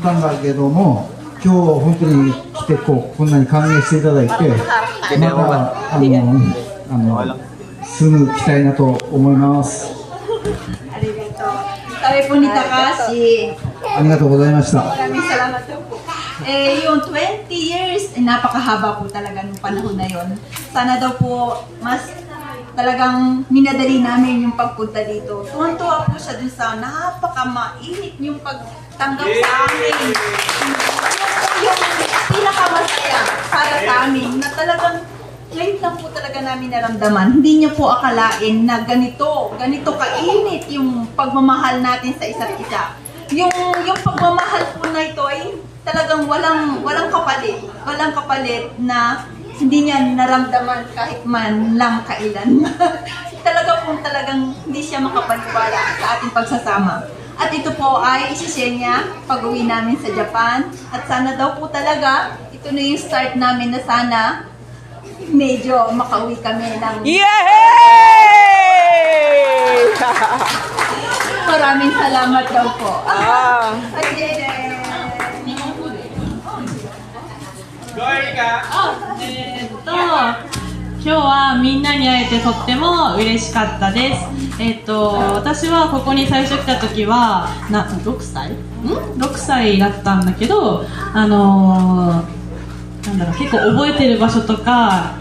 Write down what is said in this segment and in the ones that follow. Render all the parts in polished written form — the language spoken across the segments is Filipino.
ったんだけども、今日本当に来てこんなに歓迎していただいて、またすぐ来たいなと思います。Sabi po ni Takashi, ありがとうございました。 maraming salamat daw po. Yung 20 years, napakahaba po talaga nung panahon na yon. Sana daw po mas talagang minadali namin yung pagpunta dito. Tuwan-tuwa po siya dun sa napakamainit yung pagtanggap sa amin. Yung pinakamasaya para sa amin na talagang ngayon lang po talaga namin naramdaman. Hindi niyo po akalain na ganito kainit yung pagmamahal natin sa isa't isa. Yung pagmamahal po na ito ay talagang walang kapalit. Walang kapalit na hindi niya naramdaman kahit man lang kailan. Talagang hindi siya makapaniwala sa ating pagsasama. At ito po ay isishare niya pag-uwi namin sa Japan. At sana daw po talaga, ito na yung start namin na sana medyo makauwi kami ng... Yay! Maraming salamat daw po. At今日はみんなに会えてとっても嬉しかったです。私はここに最初来た時は6歳だったんだけど、結構覚えてる場所とか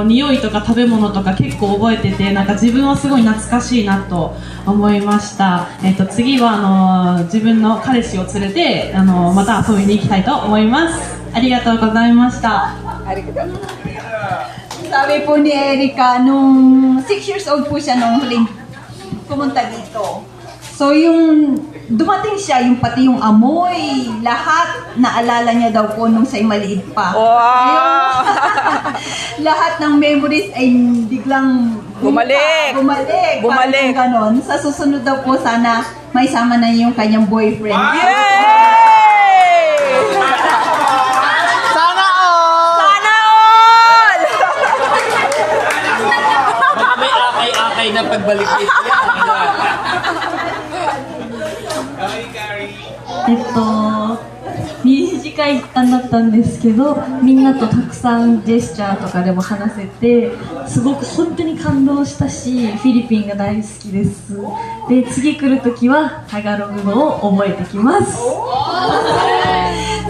匂いとか食べ物とか結構覚えてて、なんか自分はすごい懐かしいなと思いました。次は自分の彼氏を連れてまた遊びに行きたいと思います。ありがとうございました。sabi po ni Erica, nung 6 years old po siya nung huling pumunta dito. So yung dumating siya, yung pati yung amoy, lahat naalala niya daw po nung siya'y maliit pa. Wow! Lahat ng memories ay biglang Bumalik. Parang ganon. Sa susunod daw po sana may sama na yung kanyang boyfriend. Yay! Sana all! Sana all! May akay-akay na pagbalik dito. 短い時間だったんですけど、みんなとたくさんジェスチャーとかでも話せて、すごく本当に感動したし、フィリピンが大好きです。で、次来るときはタガログ語を覚えてきます。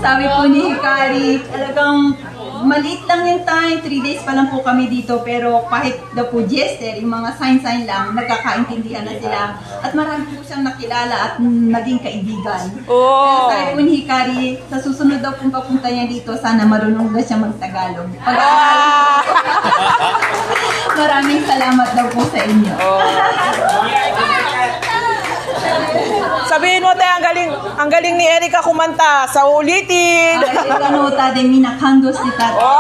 Sabi po ni Hikari, talagang maliit lang yung time, 3 days pa lang po kami dito, pero kahit daw po gesture, yung mga sign lang, nagkakaintindihan na sila. At marami po siyang nakilala at naging kaibigan. Kaya sabi po ni Hikari, sa susunod daw pong papunta niya dito, sana marunong na siya magtagalog. Maraming salamat daw po sa inyo. Sabihin mo tayo, ang galing ni Erica kumanta. Sa ulitin. Erica nota de mina kando si Tata.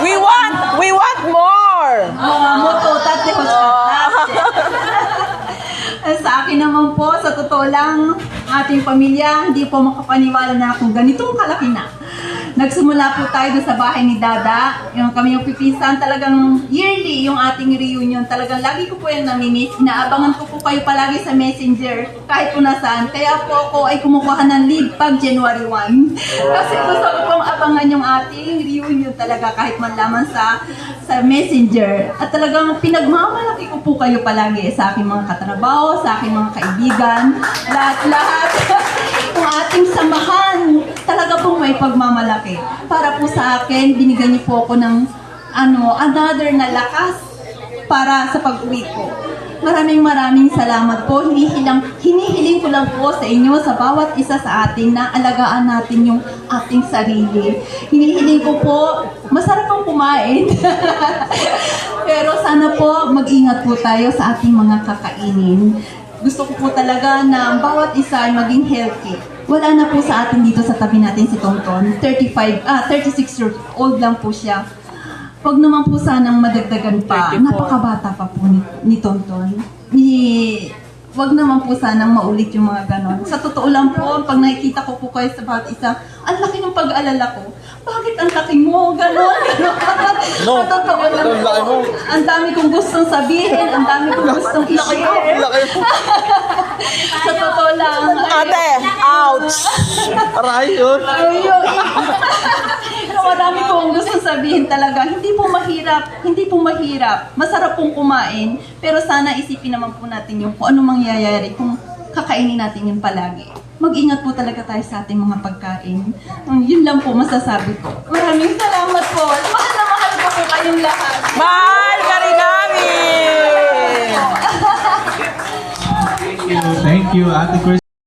We want more. Moto tate hoshikatte. Sa akin naman po, sa totoo lang, ating pamilya, hindi po makapaniwala na kung ganitong kalaki na. Nagsimula po tayo doon sa bahay ni Dada. Kami yung pipisan, talagang yearly yung ating reunion. Talagang lagi ko po yung namimiss. Inaabangan ko po kayo palagi sa Messenger, kahit po nasaan. Kaya po ako ay kumukuha ng leave pag January 1. Kasi gusto ko pong abangan yung ating reunion talaga, kahit man lamang sa Messenger. At talagang pinagmamalaki ko po kayo palagi sa aking mga katrabaho, sa aking mga kaibigan. Lahat-lahat. Yung ating samahan, talaga pong may pagmamalaki. Para po sa akin, binigyan niyo po ako ng another na lakas para sa pag-uwi ko. Maraming salamat po. Hinihiling ko lang po sa inyo, sa bawat isa sa atin, na alagaan natin yung ating sarili. Hinihiling ko po, masarap ang kumain. Pero sana po, mag-ingat po tayo sa ating mga kakainin. Gusto ko po talaga na bawat isa ay maging healthy. Wala na po sa atin dito sa tabi natin si Tonton. 36 years old lang po siya. Huwag naman po sanang madagdagan pa. 34. Napakabata pa po ni Tonton. Huwag naman po sanang maulit yung mga ganon. Sa totoo lang po, pag nakikita ko po kayo sa bawat isa, ang laki ng pag-aalala ko. Bakit ang laki mo? Ganon. Sa totoo lang po. Ang dami kong gustong sabihin, ang dami kong gustong i-share. Sa totoo Aray, yun. Ayun. Pero marami pong gusto sabihin talaga, hindi po mahirap, masarap pong kumain, pero sana isipin naman po natin yung kung ano mangyayari kung kakainin natin yun palagi. Mag-ingat po talaga tayo sa ating mga pagkain. Yun lang po masasabi ko. Maraming salamat po. Mahal na mahal ko po kayong lahat. Mahal ka rin namin! Thank you, Ate Chris.